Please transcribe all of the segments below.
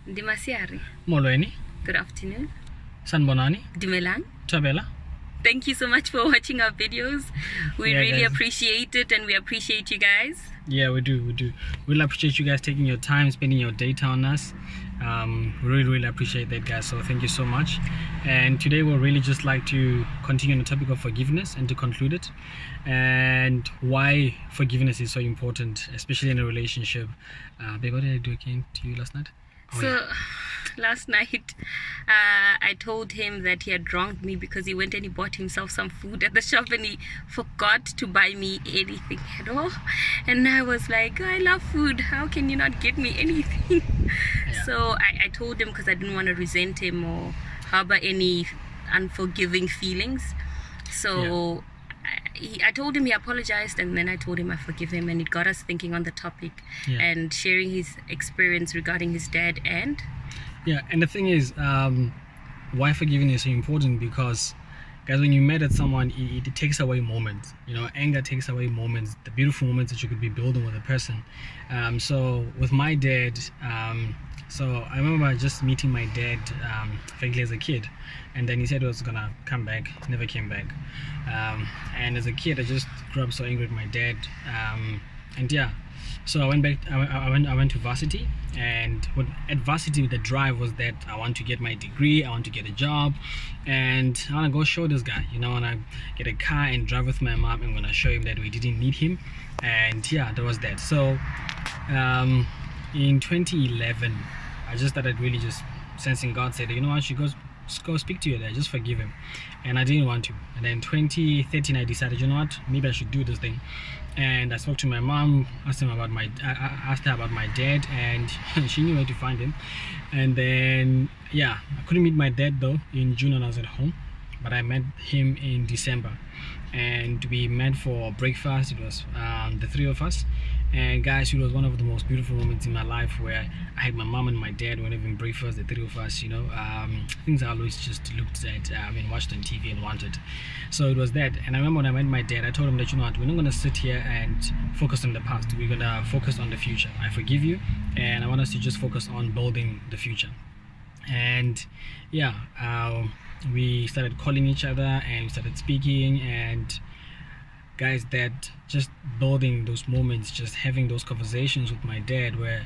Dimasiari. Molweni. Good afternoon. Sanbonani. Dimelang. Tabela. Thank you so much for watching our videos. We really appreciate it, and we appreciate you guys. Yeah, we do. Really appreciate you guys taking your time, spending your data on us. Really appreciate that, guys. So thank you so much. And today we'll really just like to continue on the topic of forgiveness and to conclude it, and why forgiveness is so important, especially in a relationship. Babe, what did I do again to you last night? Last night I told him that he had wronged me because he went and he bought himself some food at the shop and he forgot to buy me anything at all. And I was like, I love food, how can you not get me anything? Yeah. So I told him because I didn't want to resent him or harbor any unforgiving feelings. So I told him, he apologized, and then I told him I forgive him, and it got us thinking on the topic and sharing his experience regarding his dad. And the thing is, why forgiveness is so important, because guys, when you mad at someone, it takes away moments. Anger takes away moments, the beautiful moments that you could be building with a person. So with my dad, so I remember just meeting my dad frankly as a kid, and then he said he was gonna come back. He never came back. And as a kid, I just grew up so angry with my dad. So I went back. I went to varsity, and at varsity the drive was that I want to get my degree, I want to get a job, and I want to go show this guy. I want to get a car and drive with my mom. I'm gonna show him that we didn't need him, and there was that. So in 2011, I just started really just sensing God said, you know what, you go speak to your dad, just forgive him. And I didn't want to. And then 2013 I decided, you know what, maybe I should do this thing. And I spoke to my mom, asked her about my dad, and she knew where to find him. And then I couldn't meet my dad though in June when I was at home, but I met him in December, and we met for breakfast. It was the three of us, and guys, it was one of the most beautiful moments in my life, where I had my mom and my dad were having breakfast, the three of us. Things I always just looked at, watched on TV and wanted. So it was that. And I remember when I met my dad, I told him that, you know what, we're not going to sit here and focus on the past, we're going to focus on the future. I forgive you, and I want us to just focus on building the future. And we started calling each other, and we started speaking, and guys, that just building those moments, just having those conversations with my dad were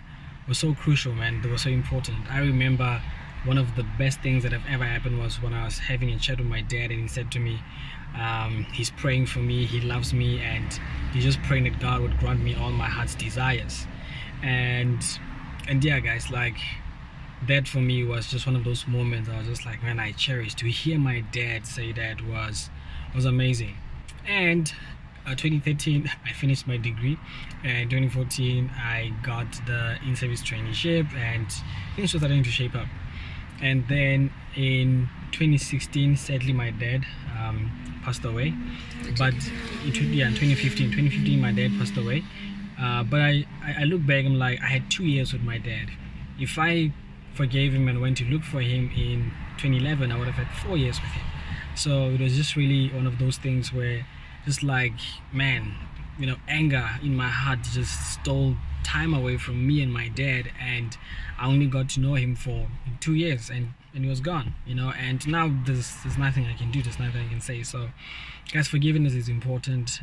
so crucial, man. They were so important. I remember one of the best things that have ever happened was when I was having a chat with my dad, and he said to me, he's praying for me, he loves me, and he's just praying that God would grant me all my heart's desires. And guys, like, that for me was just one of those moments I was just like, man, I cherish. To hear my dad say that was amazing. And 2013 I finished my degree, and 2014 I got the in-service traineeship, and things were starting to shape up. And then in 2016, sadly, my dad passed away. But in 2015 my dad passed away. But I look back, I'm like, I had 2 years with my dad. If I forgave him and went to look for him in 2011, I would have had 4 years with him. So it was just really one of those things where, just like, man, anger in my heart just stole time away from me and my dad, and I only got to know him for 2 years, and he was gone, and now there's nothing I can do, there's nothing I can say. So guys, forgiveness is important.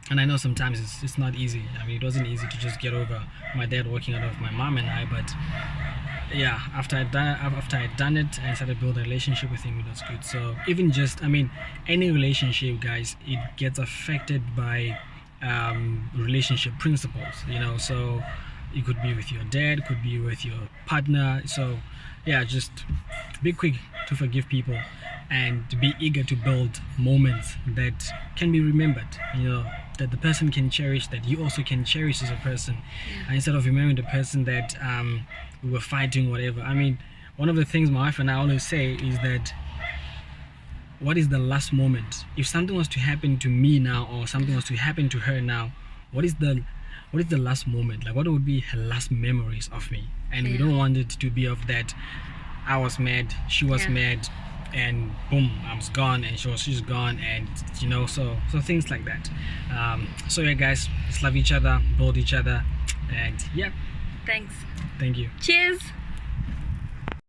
And I know sometimes it's not easy. It wasn't easy to just get over my dad walking out of my mom and I, but after I'd done it and started building a relationship with him, it was good. So even just, any relationship, guys, it gets affected by relationship principles, so it could be with your dad, could be with your partner. So just be quick to forgive people, and to be eager to build moments that can be remembered, that the person can cherish, that you also can cherish as a person, instead of remembering the person that we were fighting, whatever. One of the things my wife and I always say is that, what is the last moment? If something was to happen to me now, or something was to happen to her now, what is the last moment? Like, what would be her last memories of me? And we don't want it to be of that, I was mad, she was mad, and boom, I was gone, and she's gone, and so things like that. So guys, let's love each other, build each other, and thanks. Thank you. Cheers.